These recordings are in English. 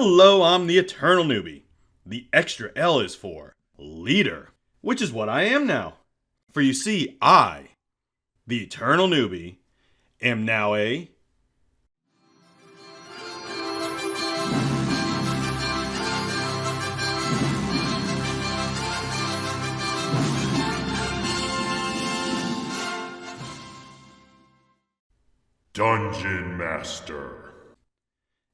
Hello, I'm the Eternal Newbie. The extra L is for leader, which is what I am now. For you see, I, the Eternal Newbie, am now a Dungeon Master.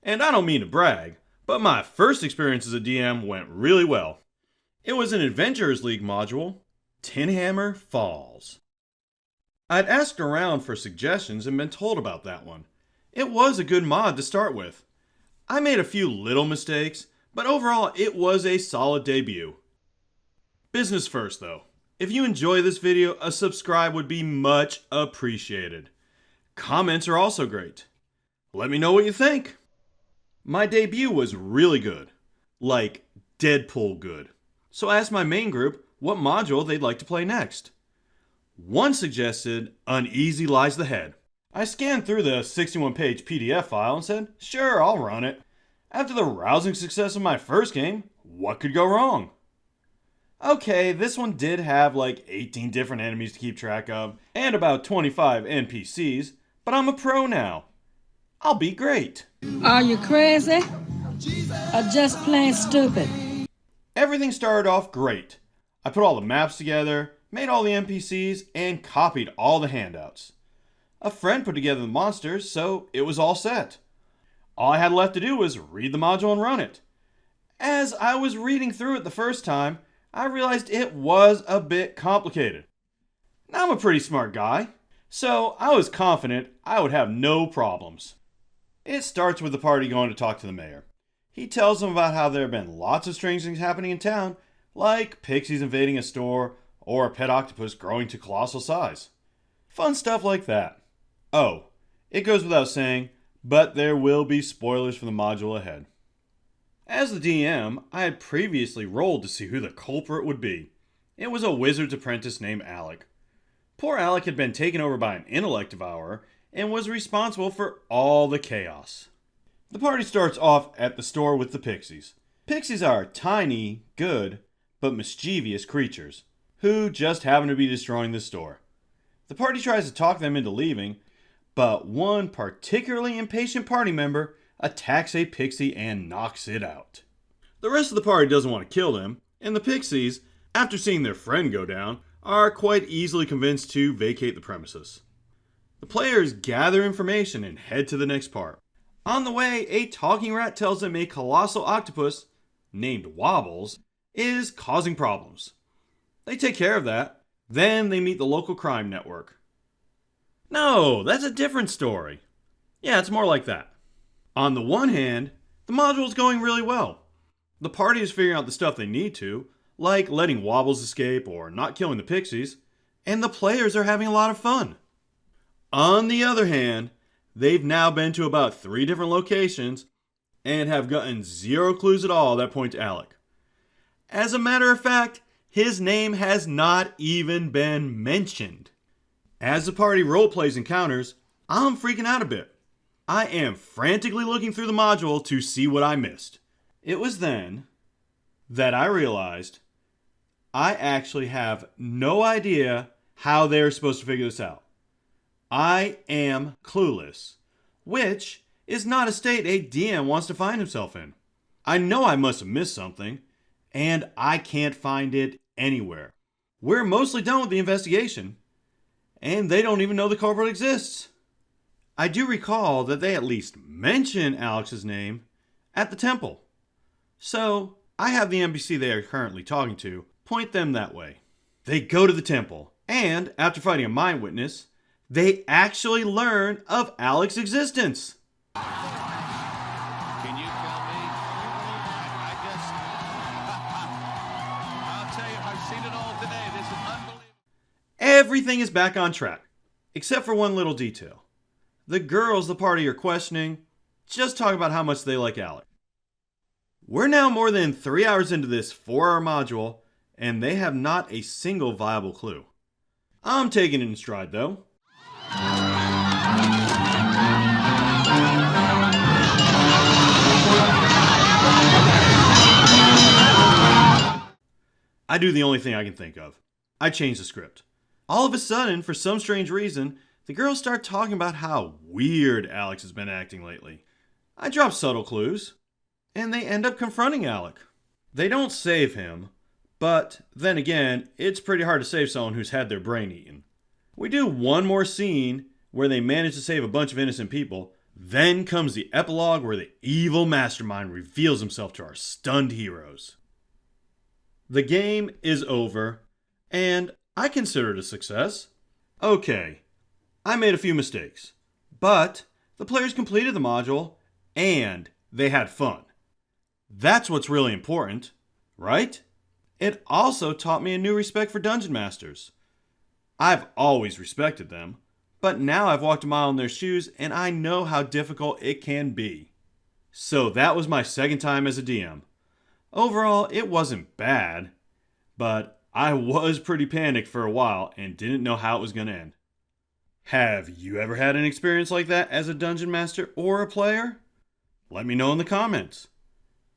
And I don't mean to brag, but my first experience as a DM went really well. It was an Adventurers League module, Tin Hammer Falls. I'd asked around for suggestions and been told about that one. It was a good mod to start with. I made a few little mistakes, but overall it was a solid debut. Business first though. If you enjoy this video, a subscribe would be much appreciated. Comments are also great. Let me know what you think. My debut was really good. Like Deadpool good. So I asked my main group what module they'd like to play next. One suggested Uneasy Lies the Head. I scanned through the 61-page PDF file and said, sure, I'll run it. After the rousing success of my first game, what could go wrong? Okay, this one did have like 18 different enemies to keep track of and about 25 NPCs, but I'm a pro now. I'll be great. Are you crazy? Or just plain stupid? Everything started off great. I put all the maps together, made all the NPCs, and copied all the handouts. A friend put together the monsters, so it was all set. All I had left to do was read the module and run it. As I was reading through it the first time, I realized it was a bit complicated. Now I'm a pretty smart guy, so I was confident I would have no problems. It starts with the party going to talk to the mayor. He tells them about how there have been lots of strange things happening in town, like pixies invading a store or a pet octopus growing to colossal size. Fun stuff like that. Oh, it goes without saying, but there will be spoilers for the module ahead. As the DM, I had previously rolled to see who the culprit would be. It was a wizard's apprentice named Alec. Poor Alec had been taken over by an intellect devourer and was responsible for all the chaos. The party starts off at the store with the pixies. Pixies are tiny, good, but mischievous creatures who just happen to be destroying the store. The party tries to talk them into leaving, but one particularly impatient party member attacks a pixie and knocks it out. The rest of the party doesn't want to kill them, and the pixies, after seeing their friend go down, are quite easily convinced to vacate the premises. The players gather information and head to the next part. On the way, a talking rat tells them a colossal octopus, named Wobbles, is causing problems. They take care of that. Then they meet the local crime network. No, that's a different story. Yeah, it's more like that. On the one hand, the module is going really well. The party is figuring out the stuff they need to, like letting Wobbles escape or not killing the pixies, and the players are having a lot of fun. On the other hand, they've now been to about 3 different locations and have gotten 0 clues at all that point to Alec. As a matter of fact, his name has not even been mentioned. As the party roleplays encounters, I'm freaking out a bit. I am frantically looking through the module to see what I missed. It was then that I realized I actually have no idea how they're supposed to figure this out. I am clueless, which is not a state a DM wants to find himself in. I know I must have missed something, and I can't find it anywhere. We're mostly done with the investigation, and they don't even know the culprit exists. I do recall that they at least mention Alex's name at the temple. So, I have the NPC they are currently talking to point them that way. They go to the temple, and after fighting a mind witness, they actually learn of Alex's existence. Can you tell me? I guess. I'll tell you, I've seen it all today. This is unbelievable. Everything is back on track, except for one little detail. The girls the party are questioning just talk about how much they like Alec. We're now more than 3 hours into this 4-hour module, and they have not a single viable clue. I'm taking it in stride though. I do the only thing I can think of. I change the script. All of a sudden, for some strange reason, the girls start talking about how weird Alex has been acting lately. I drop subtle clues, and they end up confronting Alec. They don't save him, but then again, it's pretty hard to save someone who's had their brain eaten. We do one more scene where they manage to save a bunch of innocent people. Then comes the epilogue where the evil mastermind reveals himself to our stunned heroes. The game is over, and I consider it a success. Okay, I made a few mistakes, but the players completed the module, and they had fun. That's what's really important, right? It also taught me a new respect for Dungeon Masters. I've always respected them, but now I've walked a mile in their shoes and I know how difficult it can be. So that was my second time as a DM. Overall, it wasn't bad, but I was pretty panicked for a while and didn't know how it was going to end. Have you ever had an experience like that as a Dungeon Master or a player? Let me know in the comments.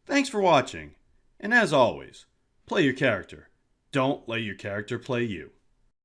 Thanks for watching, and as always, play your character. Don't let your character play you.